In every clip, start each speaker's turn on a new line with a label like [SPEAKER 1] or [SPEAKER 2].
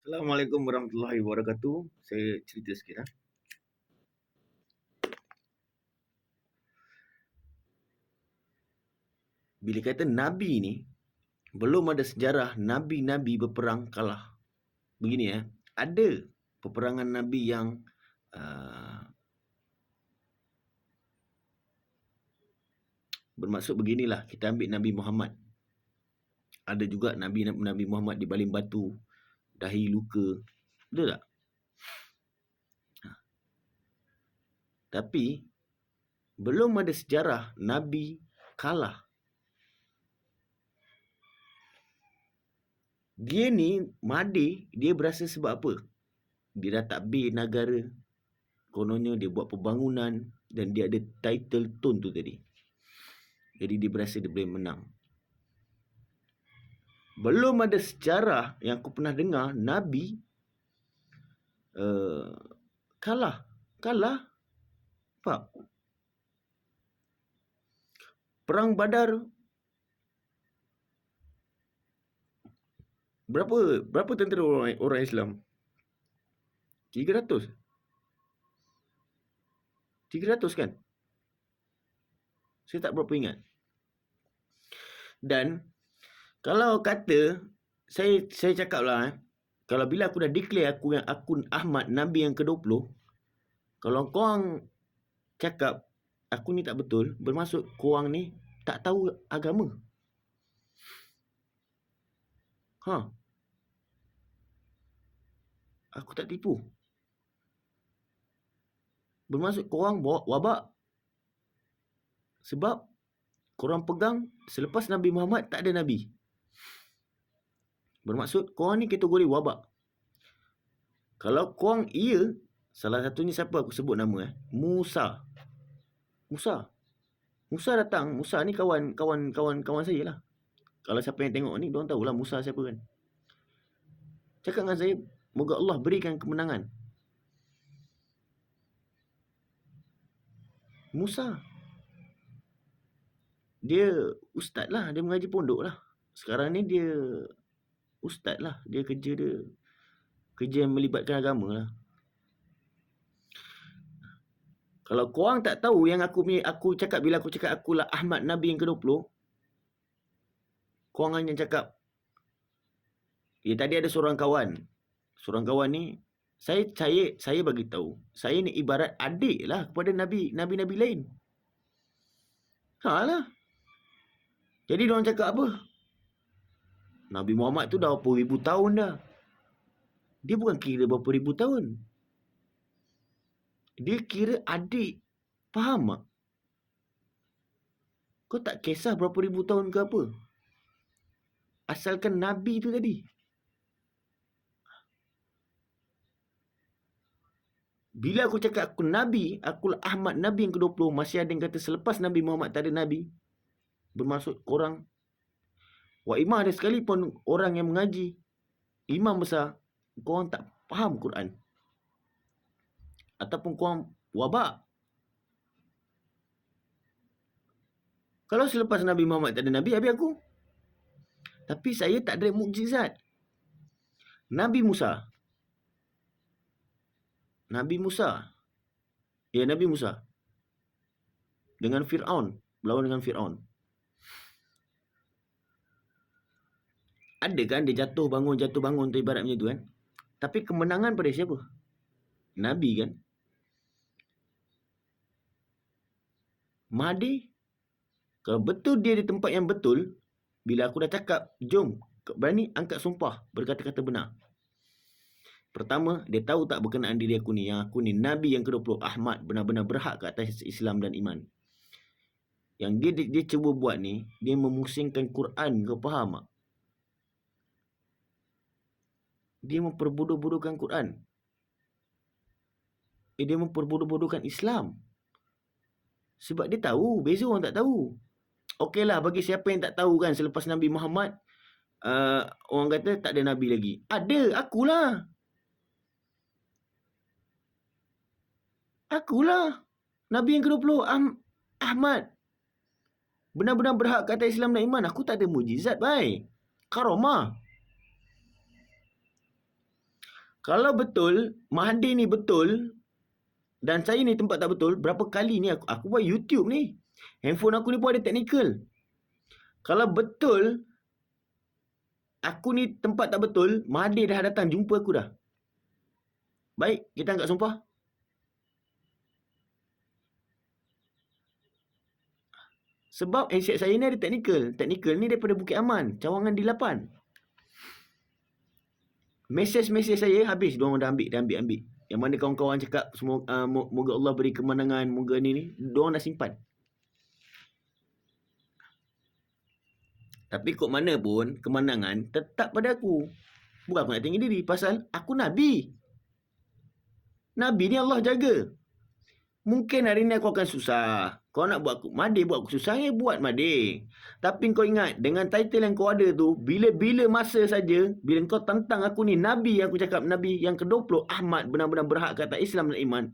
[SPEAKER 1] Assalamualaikum warahmatullahi wabarakatuh. Saya cerita sikit. Bila kata Nabi ni, belum ada sejarah Nabi-Nabi berperang kalah. Begini ada peperangan Nabi yang bermaksud beginilah. Kita ambil Nabi Muhammad. Ada juga Nabi Muhammad dibaling batu, dahi luka. Betul tak? Tapi belum ada sejarah Nabi kalah. Dia ni Mahdi, dia berasa sebab apa? Dia dah takbir negara. Kononnya dia buat pembangunan dan dia ada title tone tu tadi. Jadi dia berasa dia boleh menang. Belum ada sejarah yang aku pernah dengar Nabi kalah. Faham? Perang Badar berapa tentera orang Islam? 300 kan? Saya tak berapa ingat. Dan kalau kata saya cakap lah kalau bila aku dah declare aku yang akun Ahmad Nabi yang ke-20, kalau korang cakap aku ni tak betul, bermaksud korang ni tak tahu agama. Aku tak tipu. Bermaksud korang bawa wabak. Sebab korang pegang selepas Nabi Muhammad tak ada Nabi. Bermaksud korang ni kategori wabak. Kalau korang salah satunya siapa aku sebut nama Musa datang. Musa ni kawan saya lah. Kalau siapa yang tengok ni diorang tahulah Musa siapa kan. Cakap dengan saya, moga Allah berikan kemenangan. Musa dia ustaz lah, dia mengaji pondok lah. Sekarang ni dia ustaz lah. Dia kerja yang melibatkan agama lah. Kalau korang tak tahu yang aku cakap bila aku cakap akulah Ahmad Nabi yang ke-20, korang hanya cakap tadi ada seorang kawan ni saya bagi tahu saya ni ibarat adik lah kepada nabi-nabi lain. Lah. Jadi diorang cakap apa? Nabi Muhammad tu dah berapa ribu tahun dah. Dia bukan kira berapa ribu tahun. Dia kira adik. Faham tak? Kau tak kisah berapa ribu tahun ke apa. Asalkan Nabi tu tadi. Bila aku cakap aku Nabi, akulah Ahmad Nabi yang ke-20, masih ada yang kata selepas Nabi Muhammad tak ada Nabi. Bermaksud korang Wak Imam ada sekalipun orang yang mengaji, imam besar, korang tak faham Quran. Ataupun korang wabak. Kalau selepas Nabi Muhammad tak ada Nabi, habis aku. Tapi saya tak ada mukjizat. Nabi Musa. Dengan Fir'aun. Berlawan dengan Fir'aun. Ada kan dia jatuh bangun tu ibarat macam tu kan. Tapi kemenangan pada siapa? Nabi kan. Mahdi, kalau betul dia di tempat yang betul, bila aku dah cakap, jom, berani angkat sumpah, berkata-kata benar. Pertama, dia tahu tak berkenaan diri aku ni, yang aku ni Nabi yang ke-20, Ahmad, benar-benar berhak ke atas Islam dan iman. Yang dia cuba buat ni, dia memusingkan Quran, kau faham tak? Dia memperbodoh-bodohkan Quran. Dia memperbodoh-bodohkan Islam. Sebab dia tahu, beza orang tak tahu. Okeylah, bagi siapa yang tak tahu kan, selepas Nabi Muhammad, orang kata tak ada Nabi lagi. Ada, akulah. Nabi yang ke-20, Ahmad. Benar-benar berhak ke atas Islam dan iman. Aku tak ada mujizat, baik. Karamah. Kalau betul Mahathir ni betul dan saya ni tempat tak betul, berapa kali ni aku buat YouTube ni. Handphone aku ni pun ada technical. Kalau betul aku ni tempat tak betul, Mahathir dah datang jumpa aku dah. Baik, kita angkat sumpah. Sebab handset saya ni ada technical. Technical ni daripada Bukit Aman, Cawangan di 8. Mesej-mesej saya habis, diorang dah ambil. Yang mana kawan-kawan cakap semua moga Allah beri kemenangan, moga ni diorang dah simpan. Tapi kok mana pun kemenangan tetap pada aku. Bukan aku nak tinggi diri, pasal aku Nabi. Nabi ni Allah jaga. Mungkin hari ni aku akan susah. Kau nak buat aku, Mahathir buat aku susah, buat Mahathir. Tapi kau ingat, dengan title yang kau ada tu, bila-bila masa saja, bila kau tentang aku ni, Nabi yang aku cakap, Nabi yang ke-20, Ahmad benar-benar berhak kata Islam dan iman.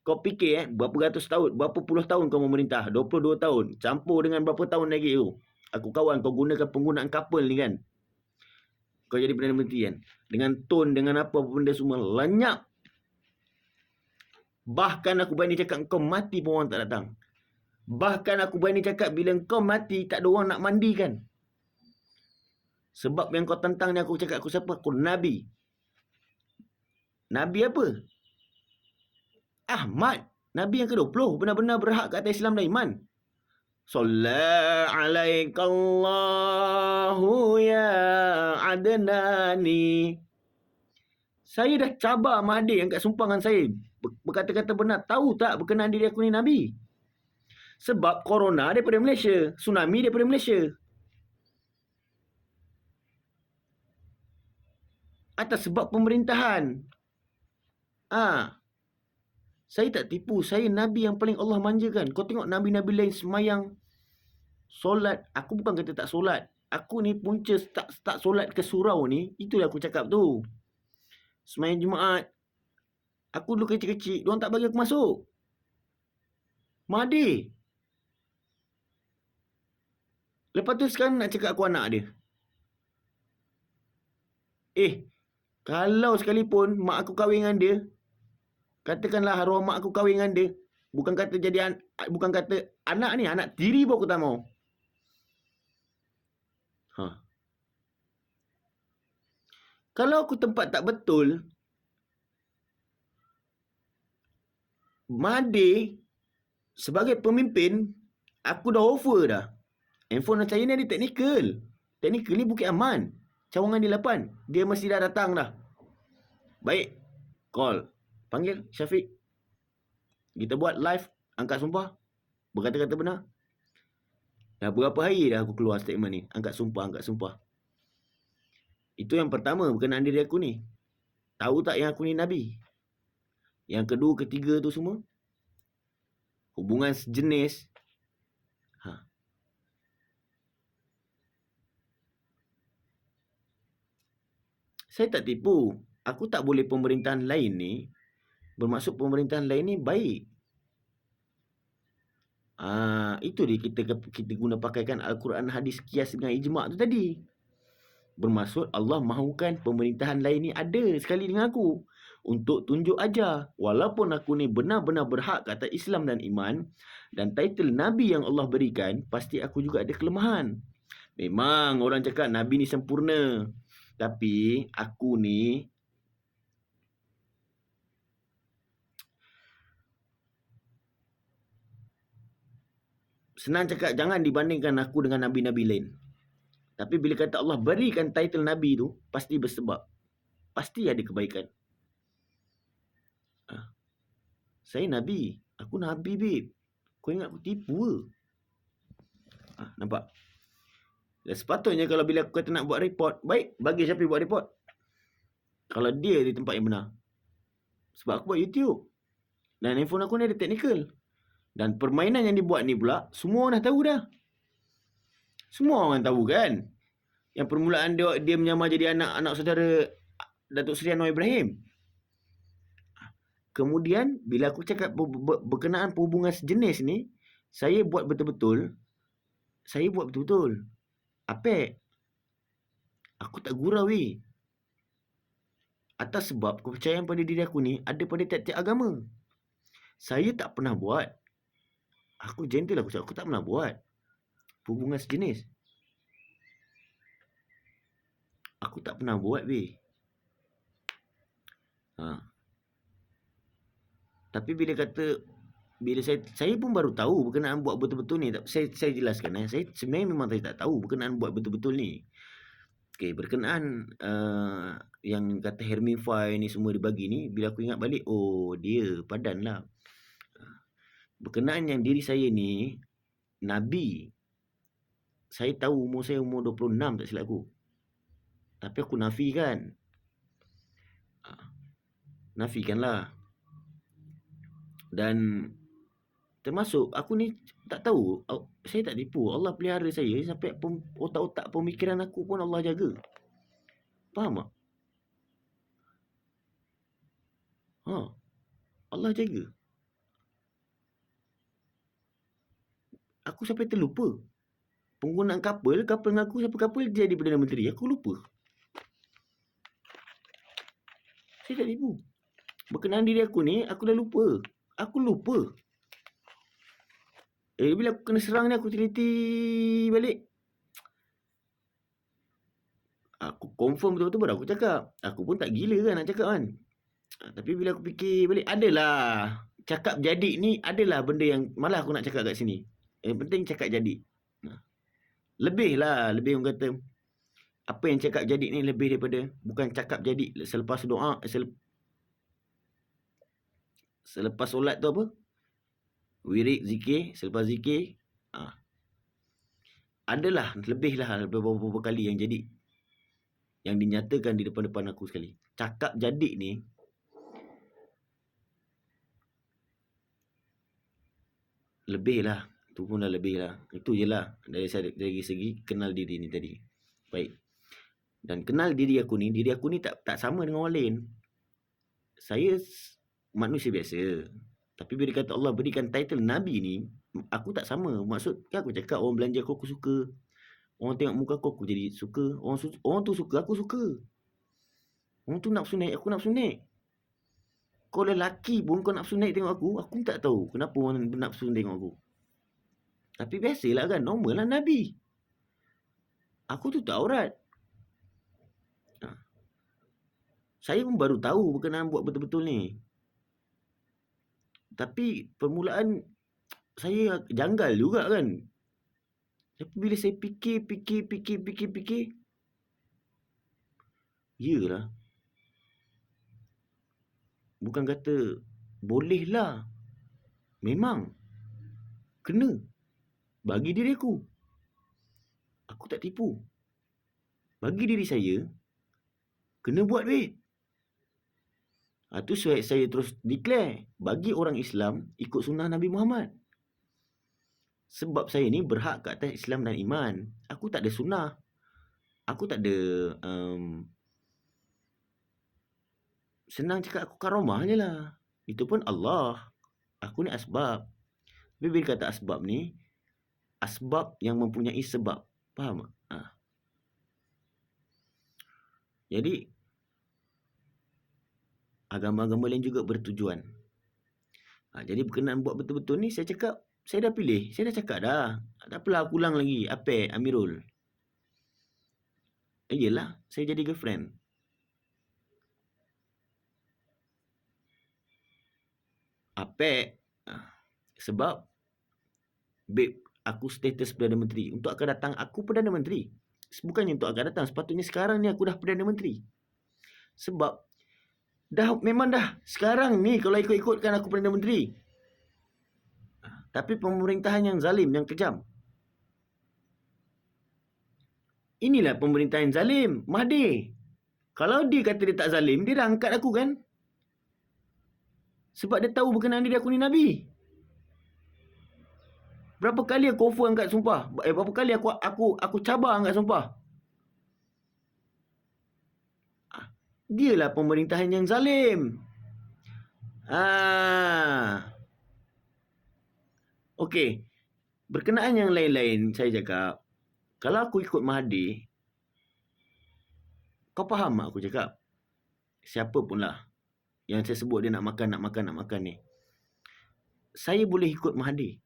[SPEAKER 1] Kau fikir berapa ratus tahun, berapa puluh tahun kau memerintah? 22 tahun. Campur dengan berapa tahun lagi tu. Aku kawan, kau gunakan penggunaan kapal ni kan. Kau jadi Perdana Menteri kan. Dengan tone, dengan apa benda semua, lenyap. Bahkan aku berani cakap kau mati pun orang tak datang. Bahkan aku berani cakap bila kau mati tak ada orang nak mandikan. Sebab yang kau tentang ni aku cakap aku siapa? Aku Nabi. Nabi apa? Ahmad. Nabi yang ke-20. Benar-benar berhak ke atas Islam dan iman. Salla alaikallahu ya adnani. Saya dah cabar Mahathir angkat sumpah dengan saya. Berkata-kata benar. Tahu tak berkenaan diri aku ni Nabi? Sebab corona daripada Malaysia. Tsunami daripada Malaysia. Atas sebab pemerintahan. Saya tak tipu. Saya Nabi yang paling Allah manjakan. Kau tengok Nabi-Nabi lain semayang, solat. Aku bukan kata tak solat. Aku ni punca tak solat ke surau ni. Itulah aku cakap tu. Semayang Jumaat. Aku dulu kecil-kecil. Diorang tak bagi aku masuk. Mahathir. Lepas tu sekarang nak cakap aku anak dia. Kalau sekalipun mak aku kahwin dengan dia, katakanlah arwah mak aku kahwin dengan dia, bukan kata anak ni, anak tiri pun aku tak mau. Kalau aku tempat tak betul, Mahathir sebagai pemimpin, aku dah offer dah. Handphone saya ni ada technical. Technical ni Bukit Aman, Cawangan di 8. Dia mesti dah datang dah. Baik, call. Panggil Syafiq. Kita buat live, angkat sumpah. Berkata-kata benar. Dah berapa hari dah aku keluar statement ni. Angkat sumpah. Itu yang pertama berkenaan diri aku ni. Tahu tak yang aku ni Nabi? Yang kedua, ketiga tu semua hubungan sejenis. Saya tak tipu. Aku tak boleh pemerintahan lain ni. Bermaksud pemerintahan lain ni baik. Itu dia kita guna pakaikan Al-Quran, hadis, kias dengan ijma' tu tadi. Bermaksud Allah mahukan pemerintahan lain ni ada sekali dengan aku. Untuk tunjuk ajar. Walaupun aku ni benar-benar berhak kata Islam dan iman. Dan title Nabi yang Allah berikan. Pasti aku juga ada kelemahan. Memang orang cakap Nabi ni sempurna. Tapi aku ni senang cakap jangan dibandingkan aku dengan Nabi-Nabi lain. Tapi bila kata Allah berikan title Nabi tu, pasti bersebab. Pasti ada kebaikan. Saya Nabi. Aku Nabi, babe. Kau ingat aku tipu ke? Nampak? Dan sepatutnya kalau bila aku kata nak buat report, baik, bagi Syafiq buat report. Kalau dia di tempat yang benar. Sebab aku buat YouTube. Dan handphone aku ni ada technical. Dan permainan yang dibuat ni pula, semua orang dah tahu dah. Semua orang tahu kan. Yang permulaan dia menyamar jadi anak saudara Datuk Seri Anwar Ibrahim. Kemudian, bila aku cakap berkenaan perhubungan sejenis ni, saya buat betul-betul. Apek. Aku tak gurau weh. Atas sebab kepercayaan pada diri aku ni ada pada tiap-tiap agama. Saya tak pernah buat. Aku gentle aku cakap, aku tak pernah buat hubungan sejenis. Aku tak pernah buat weh. Tapi bila saya pun baru tahu berkenaan buat betul-betul ni. Saya jelaskan. Saya sebenarnya memang saya tak tahu berkenaan buat betul-betul ni. Okay, berkenaan yang kata Hermify ni semua dibagi ni, bila aku ingat balik, oh dia padan lah. Berkenaan yang diri saya ni, Nabi. Saya tahu umur saya umur 26 tak silap aku. Tapi aku nafikan. Nafikanlah. Dan termasuk aku ni tak tahu, saya tak tipu. Allah pelihara saya sampai otak-otak pemikiran aku pun Allah jaga. Faham tak? Allah jaga. Aku sampai terlupa. Penggunaan kapal dengan aku siapa kapal jadi Perdana Menteri. Aku lupa. Saya tak tipu. Berkenaan diri aku ni, aku dah lupa. Aku lupa. Bila aku kena serang ni, aku teliti balik. Aku confirm betul-betul baru aku cakap. Aku pun tak gila kan nak cakap kan. Tapi bila aku fikir balik, adalah. Cakap jadi ni adalah benda yang malah aku nak cakap kat sini. Yang penting cakap jadi. Lebih orang kata. Apa yang cakap jadi ni lebih daripada bukan cakap jadi selepas doa, selepas solat tu apa? Wirid, zikir, selepas zikir, adalah lebihlah beberapa kali yang jadi. Yang dinyatakan di depan-depan aku sekali. Cakap jadi ni lebih lah. Tu pun dah lebih lah. Itu je lah dari segi kenal diri ni tadi. Baik. Dan kenal diri aku ni tak sama dengan orang lain. Saya manusia biasa. Tapi bila kata Allah berikan title Nabi ni, aku tak sama. Maksud kan aku cakap orang belanja aku suka. Orang tengok muka aku jadi suka. Orang tu suka, aku suka. Orang tu nafsu naik, aku nafsu naik. Kau lelaki pun kau nafsu naik tengok aku tak tahu kenapa orang nafsu tengok aku. Tapi biasalah kan, normal lah Nabi. Aku tu tak aurat. Saya pun baru tahu berkenaan buat betul-betul ni. Tapi permulaan saya janggal juga kan. Tapi bila saya fikir. Yalah. Bukan kata bolehlah. Memang. Kena. Bagi diri aku. Aku tak tipu. Bagi diri saya. Kena buat weh. Itu saya terus declare. Bagi orang Islam, ikut sunnah Nabi Muhammad. Sebab saya ni berhak ke atas Islam dan iman. Aku tak ada sunnah. Aku tak ada... senang cakap aku karamah je lah. Itu pun Allah. Aku ni asbab. Tapi bila kata asbab ni, asbab yang mempunyai sebab. Faham tak? Jadi, agama-agama lain juga bertujuan. Jadi berkenaan buat betul-betul ni, saya cakap, saya dah pilih. Saya dah cakap dah. Tak apalah aku ulang lagi. Apa Amirul? Yelah, saya jadi girlfriend. Apa? Sebab, babe, aku status Perdana Menteri. Untuk akan datang, aku Perdana Menteri. Bukannya untuk akan datang. Sepatutnya sekarang ni aku dah Perdana Menteri. Sebab, memang dah sekarang ni kalau ikut-ikutkan aku Perdana Menteri. Tapi pemerintahan yang zalim, yang kejam. Inilah pemerintahan zalim, Mahathir. Kalau dia kata dia tak zalim, dia dah angkat aku kan? Sebab dia tahu berkenaan diri aku ni Nabi. Berapa kali aku offer angkat sumpah? Berapa kali aku cabar angkat sumpah? Dialah pemerintahan yang zalim. Okey. Berkenaan yang lain-lain, saya cakap, kalau aku ikut Mahathir, kau faham tak aku cakap? siapa pun lah yang saya sebut dia nak makan ni, saya boleh ikut Mahathir.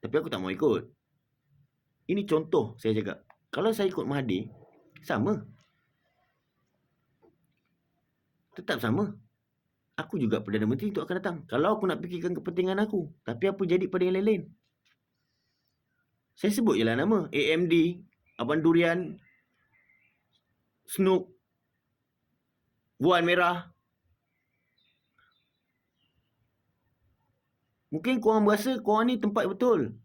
[SPEAKER 1] Tapi aku tak mau ikut. Ini contoh saya cakap. Kalau saya ikut Mahathir, sama. Tetap sama. Aku juga Perdana Menteri itu akan datang. Kalau aku nak fikirkan kepentingan aku. Tapi apa jadi pada yang lain-lain? Saya sebut je lah nama. AMD, Abang Durian, Snoop, Buan Merah. Mungkin korang berasa korang ni tempat betul.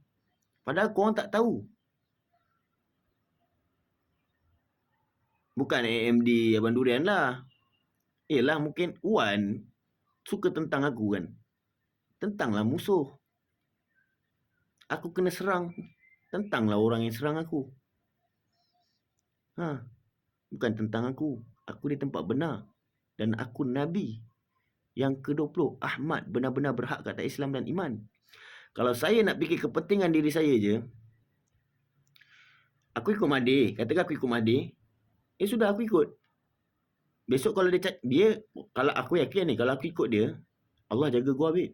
[SPEAKER 1] Padahal korang tak tahu. Bukan AMD, Abang Durian lah. Yelah mungkin Wan suka tentang aku kan. Tentanglah musuh. Aku kena serang. Tentanglah orang yang serang aku. Bukan tentang aku. Aku di tempat benar. Dan aku Nabi yang ke-20. Ahmad benar-benar berhak kata Islam dan iman. Kalau saya nak fikir kepentingan diri saya je, aku ikut Mahathir. Katakan aku ikut Mahathir. Sudah aku ikut. Besok kalau dia kalau aku yakin ni, kalau aku ikut dia, Allah jaga gua habis.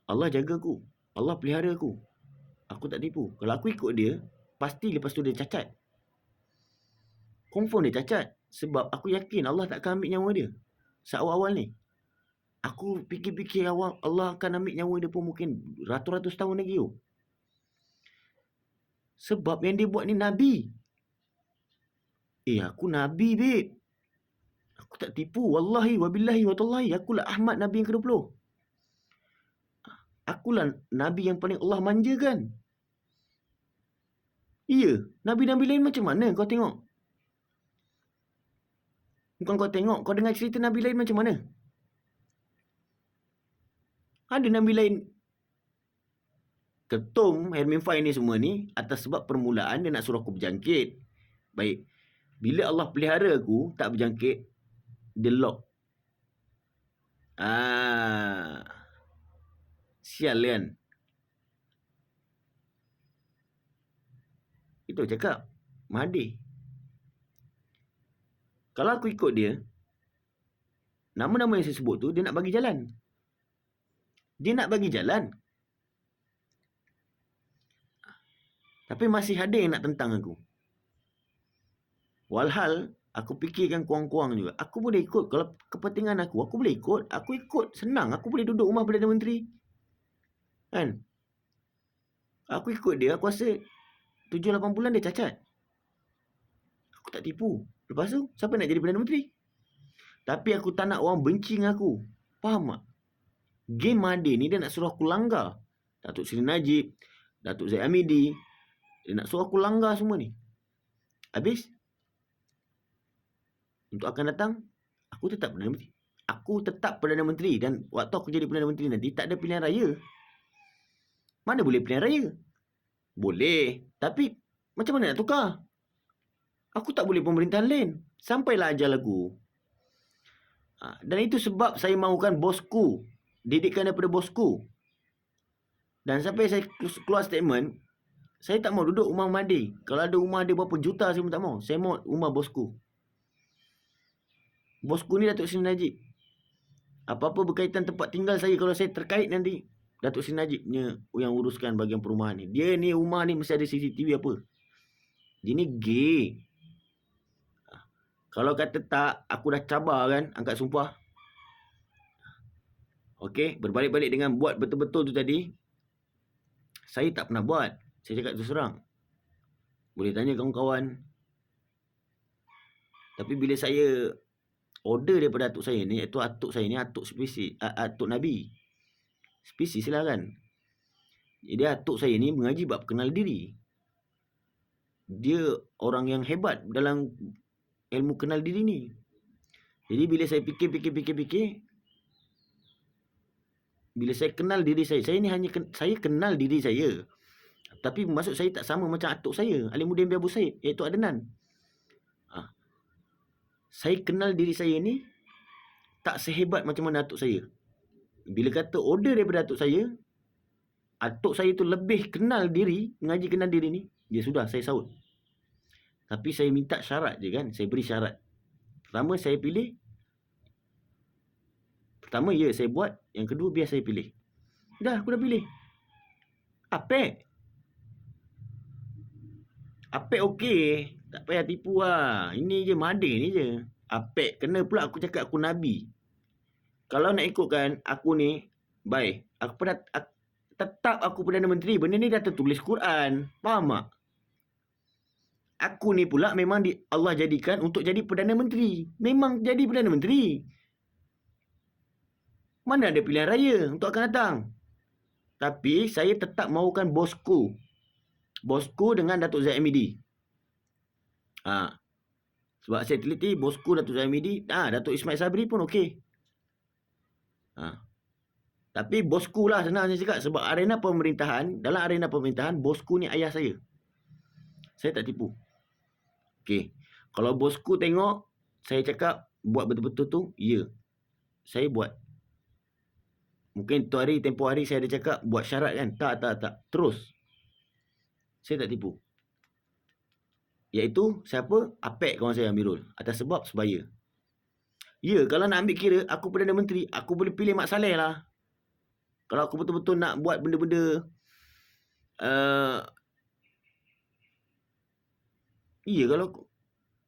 [SPEAKER 1] Allah jaga aku. Allah pelihara aku. Aku tak tipu. Kalau aku ikut dia, pasti lepas tu dia cacat. Confirm dia cacat. Sebab aku yakin Allah tak akan ambil nyawa dia. Seawal-awal ni. Aku fikir-fikir awal Allah akan ambil nyawa dia pun mungkin ratus-ratus tahun lagi. Sebab yang dia buat ni Nabi. Aku Nabi, babe. Aku tak tipu. Wallahi, wabillahi, watallahi. Akulah Ahmad Nabi yang ke-20. Akulah Nabi yang paling Allah manjakan. Iya. Nabi-Nabi lain macam mana kau tengok? Bukan kau tengok. Kau dengar cerita Nabi lain macam mana? Ada Nabi lain. Ketum, Helmin Fai ni semua ni. Atas sebab permulaan dia nak suruh aku berjangkit. Baik. Bila Allah pelihara aku, tak berjangkit. Dia lock. Sial kan? Itu cakap. Mahathir. Kalau aku ikut dia, nama-nama yang saya sebut tu, dia nak bagi jalan. Dia nak bagi jalan. Tapi masih ada yang nak tentang aku. Walhal, aku fikirkan kurang-kurang juga. Aku boleh ikut. Kalau kepentingan aku boleh ikut. Aku ikut. Senang. Aku boleh duduk rumah Perdana Menteri. Kan? Aku ikut dia. Aku rasa 7-8 bulan dia cacat. Aku tak tipu. Lepas tu, siapa nak jadi Perdana Menteri? Tapi aku tak nak orang benci dengan aku. Faham tak? Game Mahathir ni dia nak suruh aku langgar. Datuk Seri Najib, Datuk Zaid Hamidi. Dia nak suruh aku langgar semua ni. Habis? Untuk akan datang, aku tetap Perdana Menteri. Aku tetap Perdana Menteri. Dan waktu aku jadi Perdana Menteri nanti, tak ada pilihan raya. Mana boleh pilihan raya? Boleh. Tapi, macam mana nak tukar? Aku tak boleh pemerintahan lain. Sampailah ajal aku. Dan itu sebab saya mahukan bosku. Didikan daripada bosku. Dan sampai saya keluar statement, saya tak mau duduk rumah Mahathir. Kalau ada rumah dia berapa juta, saya pun tak mau. Saya mau rumah bosku. Bosku ni Datuk Seri Najib. Apa-apa berkaitan tempat tinggal saya, kalau saya terkait nanti, Datuk Seri Najib yang uruskan bahagian perumahan ni. Dia ni rumah ni mesti ada CCTV apa. Dia ni gay. Kalau kata tak, aku dah cabar kan angkat sumpah. Okey, berbalik-balik dengan buat betul-betul tu tadi. Saya tak pernah buat. Saya cakap terus terang. Boleh tanya kawan-kawan. Tapi bila saya order daripada atuk saya ni, iaitu atuk saya ni atuk spesies, atuk Nabi. Spesies lah kan. Jadi atuk saya ni mengaji bab kenal diri. Dia orang yang hebat dalam ilmu kenal diri ni. Jadi bila saya fikir, bila saya kenal diri saya ni hanya saya kenal diri saya. Tapi maksud saya tak sama macam atuk saya, Alimuddin bin Abu Said, iaitu Adnan. Saya kenal diri saya ni tak sehebat macam mana atuk saya. Bila kata order daripada atuk saya tu lebih kenal diri, mengaji kenal diri ni, dia sudah saya saut. Tapi saya minta syarat je kan, saya beri syarat. Pertama, saya pilih. Pertama, saya buat. Yang kedua, biar saya pilih. Dah, aku dah pilih. Apek. Apek okey. Tak payah tipu lah. Ini je, mading ni je. Apek. Kena pula aku cakap aku Nabi. Kalau nak ikutkan, aku ni, baik. Tetap aku Perdana Menteri. Benda ni dah tertulis Quran. Faham tak? Aku ni pula memang Allah jadikan untuk jadi Perdana Menteri. Memang jadi Perdana Menteri. Mana ada pilihan raya untuk akan datang. Tapi saya tetap mahukan bosku. Bosku dengan Datuk Zaid Hamidi. Sebab saya teliti bosku Datuk Zaid Hamidi. Datuk Ismail Sabri pun okey. Tapi bosku lah senang saya cakap. Sebab arena pemerintahan. Dalam arena pemerintahan, bosku ni ayah saya. Saya tak tipu. Okey. Kalau bosku tengok, saya cakap buat betul-betul tu, ya. Saya buat. Mungkin tempoh hari saya ada cakap buat syarat kan. Tak. Terus. Saya tak tipu. Iaitu siapa? Apek kawan saya Amirul. Atas sebab sebaya. Ya, kalau nak ambil kira aku Perdana Menteri, aku boleh pilih Mak Saleh lah. Kalau aku betul-betul nak buat benda-benda kalau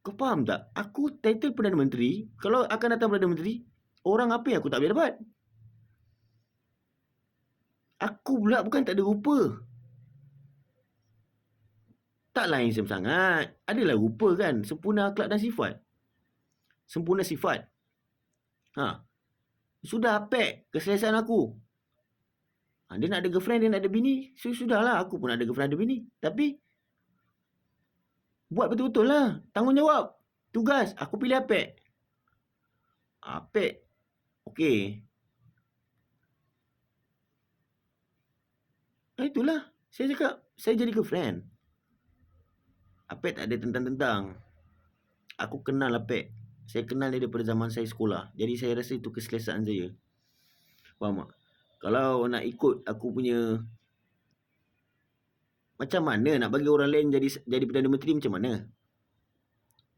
[SPEAKER 1] kau faham tak? Aku title Perdana Menteri, kalau akan datang Perdana Menteri, orang apa yang aku tak boleh dapat? Aku pula bukan tak ada rupa. Taklah handsome sangat. Adalah rupa kan. Sempurna akhlak dan sifat. Sempurna sifat. Sudah Apek keselesaan aku. Dia nak ada girlfriend, dia nak ada bini. Sudahlah, aku pun ada girlfriend, ada bini. Tapi buat betul-betul lah. Tanggungjawab. Tugas. Aku pilih Apek. Apek. Okey. Itulah. Saya cakap, saya jadi girlfriend. Apek tak ada tentang-tentang. Aku kenal Apek. Saya kenal dia daripada zaman saya sekolah. Jadi saya rasa itu keselesaan saya. Faham tak? Kalau nak ikut aku punya, macam mana nak bagi orang lain jadi Perdana Menteri, macam mana?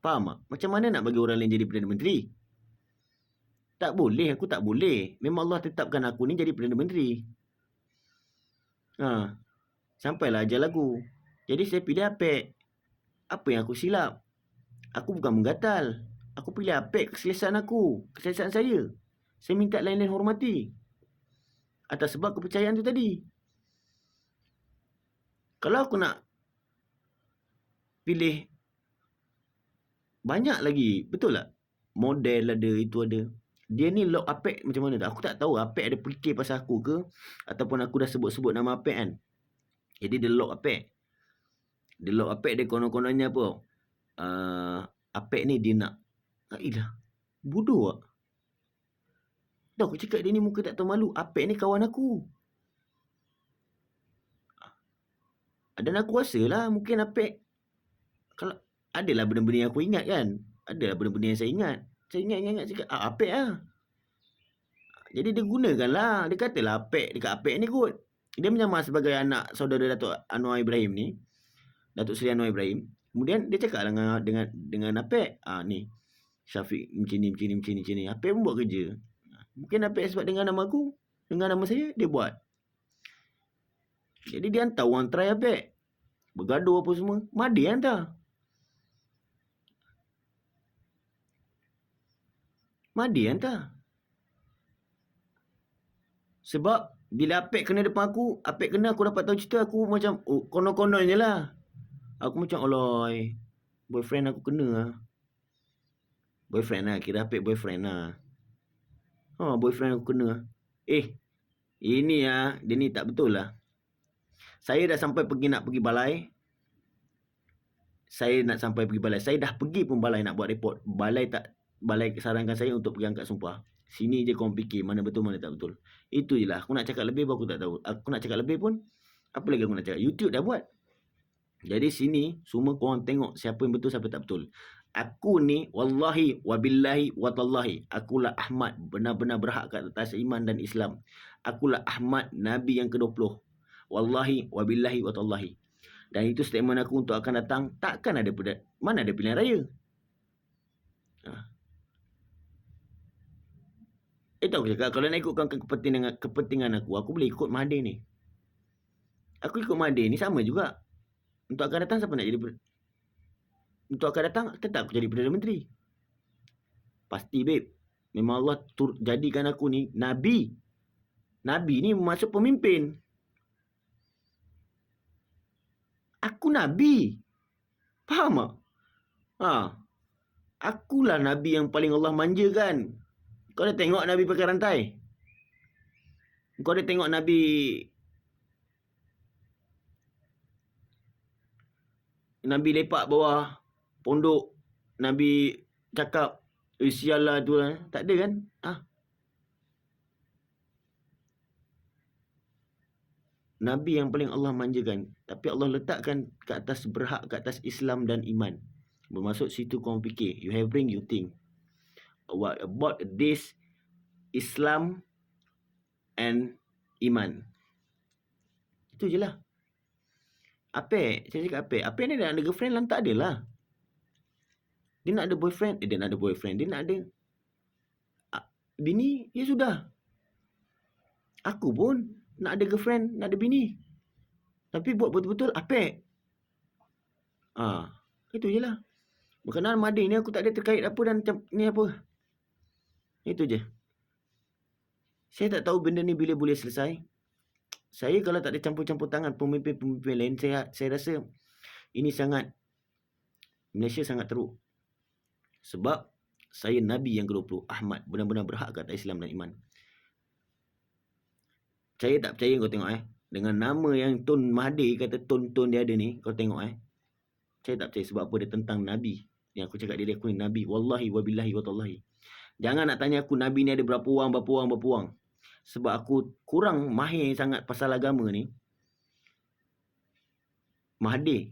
[SPEAKER 1] Faham tak? Macam mana nak bagi orang lain jadi Perdana Menteri? Tak boleh, aku tak boleh. Memang Allah tetapkan aku ni jadi Perdana Menteri. Sampailah ajal aku. Jadi saya pilih Apek. Apa yang aku silap? Aku bukan menggatal. Aku pilih Apek keselesaan aku. Keselesaan saya. Saya minta lain-lain hormati. Atas sebab kepercayaan tu tadi. Kalau aku nak pilih banyak lagi, betul tak? Model ada, itu ada. Dia ni lock Apek macam mana tak? Aku tak tahu Apek ada fikir pasal aku ke, ataupun aku dah sebut-sebut nama Apek kan. Jadi dia lock Apek. Dia lock Apek, dia konon-kononnya apa? Apek ni dia nak. Bodoh tak? Dah aku cakap dia ni muka tak tahu malu. Apek ni kawan aku. Dan aku rasa lah mungkin Apek, kalau adalah benda-benda yang aku ingat kan. Adalah benda-benda yang saya ingat. Saya ingat cakap Apek lah. Jadi dia gunakan lah. Dia katalah Apek dekat Apek ni kot. Dia menyamar sebagai anak saudara Datuk Anwar Ibrahim ni. Datuk Seri Anwar Ibrahim. Kemudian dia cakap lah dengan Apek. Ni Syafiq macam ni. Apek pun buat kerja. Mungkin Apek sebab dengan nama aku, dengan nama saya, dia buat. Jadi dia hantar orang try Apek. Bergaduh apa semua. Madi hantar. Sebab bila Apek kena depan aku, Apek kena aku dapat tahu cerita, aku macam konon-konon je lah. Aku macam aloi. Boyfriend aku kena lah. Boyfriend lah. Kira Apek boyfriend lah. Boyfriend aku kena. Ini lah. Dia ni tak betul lah. Saya dah sampai nak pergi balai. Saya dah pergi pun balai nak buat report. Balai sarankan saya untuk pergi angkat sumpah. Sini je korang fikir mana betul mana tak betul. Itu je lah. Aku nak cakap lebih pun aku tak tahu. Aku nak cakap lebih pun, apa lagi aku nak cakap? YouTube dah buat. Jadi sini semua korang tengok siapa yang betul, siapa tak betul. Aku ni wallahi wabillahi watallahi, akulah Ahmad, benar-benar berhak ke atas iman dan Islam. Akulah Ahmad, Nabi yang ke-20. Wallahi wabillahi watallahi. Dan itu statement aku untuk akan datang. Takkan ada mana ada pilihan raya. Itu aku cakap, kalau nak ikutkan kepentingan aku boleh ikut Mahathir ni. Aku ikut Mahathir ni sama juga. Untuk akan datang siapa nak jadi untuk akan datang tetap aku jadi Perdana Menteri. Pasti babe. Memang Allah jadikan aku ni Nabi. Nabi ni masuk pemimpin. Aku Nabi. Faham tak? Akulah Nabi yang paling Allah manjakan. Kau dah tengok Nabi pakai rantai? Kau dah tengok Nabi lepak bawah pondok, Nabi cakap, sial lah tu lah. Tak ada kan? Nabi yang paling Allah manjakan. Tapi Allah letakkan ke atas berhak, ke atas Islam dan iman. Bermaksud situ kau fikir. You have brain, you think. What about this Islam and iman? Itu je lah. Apa? Saya cakap apa? Apa ni nak ada girlfriend lah? Tak ada lah. Dia nak ada boyfriend. Dia nak ada boyfriend. Dia nak ada bini. Ya sudah. Aku pun nak ada girlfriend. Nak ada bini. Tapi buat betul-betul apa? Itu je lah. Berkenaan Mahathir ni aku tak ada terkait apa dan ni apa. Itu je. Saya tak tahu benda ni bila boleh selesai. Saya kalau tak ada campur-campur tangan pemimpin-pemimpin lain, saya rasa ini sangat, Malaysia sangat teruk. Sebab saya Nabi yang ke-20, Ahmad, benar-benar berhak ke atas Islam dan iman. Saya tak percaya kau tengok dengan nama yang Tun Mahathir kata Tun dia ada ni, kau tengok saya tak percaya. Sebab apa? Dia tentang Nabi. Yang aku cakap dia aku ni Nabi. Wallahi wabillahi watallahi. Jangan nak tanya aku Nabi ni ada berapa orang. Sebab aku kurang mahir sangat pasal agama ni. Mahathir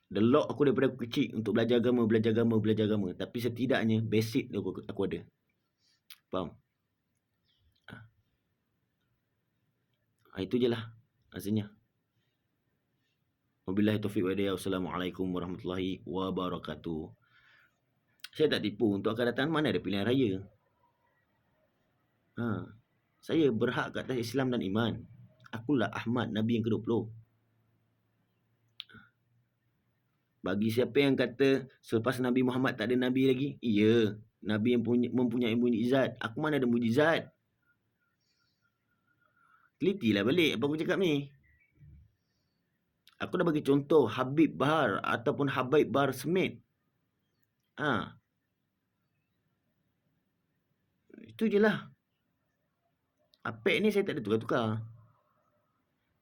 [SPEAKER 1] the lock aku daripada aku kecil untuk belajar agama. Tapi setidaknya basic aku ada. Faham? Itu je lah rasanya. Wabillahi taufiq wa hidayah. Wassalamualaikum warahmatullahi wabarakatuh. Saya tak tipu. Untuk akan datang mana ada pilihan raya. Saya berhak ke atas Islam dan iman. Akulah Ahmad, Nabi yang ke-20. Bagi siapa yang kata selepas Nabi Muhammad tak ada Nabi lagi, iya, Nabi yang mempunyai mukjizat. Aku mana ada mukjizat? Telitilah balik apa aku cakap ni. Aku dah bagi contoh Habib Bahar ataupun Habaib Bahar Smith. Itu je lah. Apek ni saya tak ada tukar-tukar.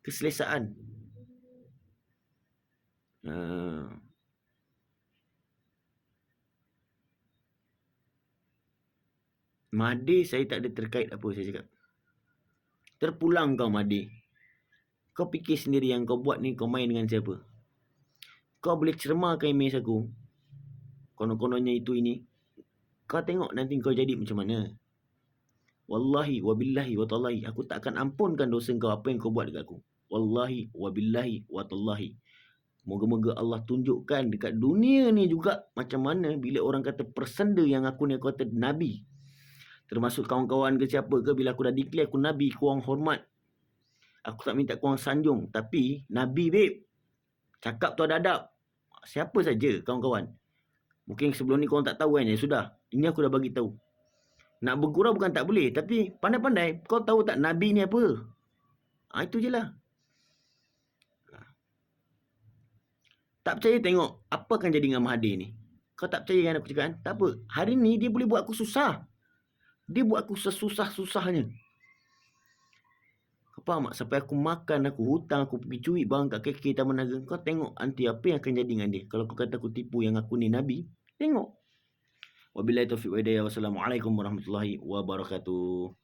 [SPEAKER 1] Keselesaan. Mahathir saya tak ada terkait apa saya cakap. Terpulang kau Mahathir. Kau fikir sendiri yang kau buat ni kau main dengan siapa. Kau boleh cermakan imej aku. Konon-kononnya itu ini. Kau tengok nanti kau jadi macam mana. Wallahi wabillahi watallahi. Aku tak akan ampunkan dosa kau apa yang kau buat dekat aku. Wallahi wabillahi watallahi. Moga-moga Allah tunjukkan dekat dunia ni juga macam mana bila orang kata persenda yang aku ni kata Nabi. Termasuk kawan-kawan ke siapa ke, bila aku dah declare aku Nabi, korang hormat. Aku tak minta korang sanjung. Tapi Nabi babe, cakap tu ada adab. Siapa saja kawan-kawan. Mungkin sebelum ni korang tak tahu kan. Ya sudah, ini aku dah bagi tahu. Nak bergurau bukan tak boleh. Tapi pandai-pandai, kau tahu tak Nabi ni apa? Itu je lah. Tak percaya tengok apa akan jadi dengan Mahathir ni. Kau tak percaya kan aku cakap kan? Tak apa. Hari ni dia boleh buat aku susah. Dia buat aku sesusah-susahnya. Kau faham tak? Sampai aku makan, aku hutang, aku pergi curi barang kat KK Taman Naga. Kau tengok nanti apa yang akan jadi dengan dia. Kalau kau kata aku tipu yang aku ni Nabi, tengok. Wabillahi taufiq wa hidayah. Wassalamualaikum warahmatullahi wabarakatuh.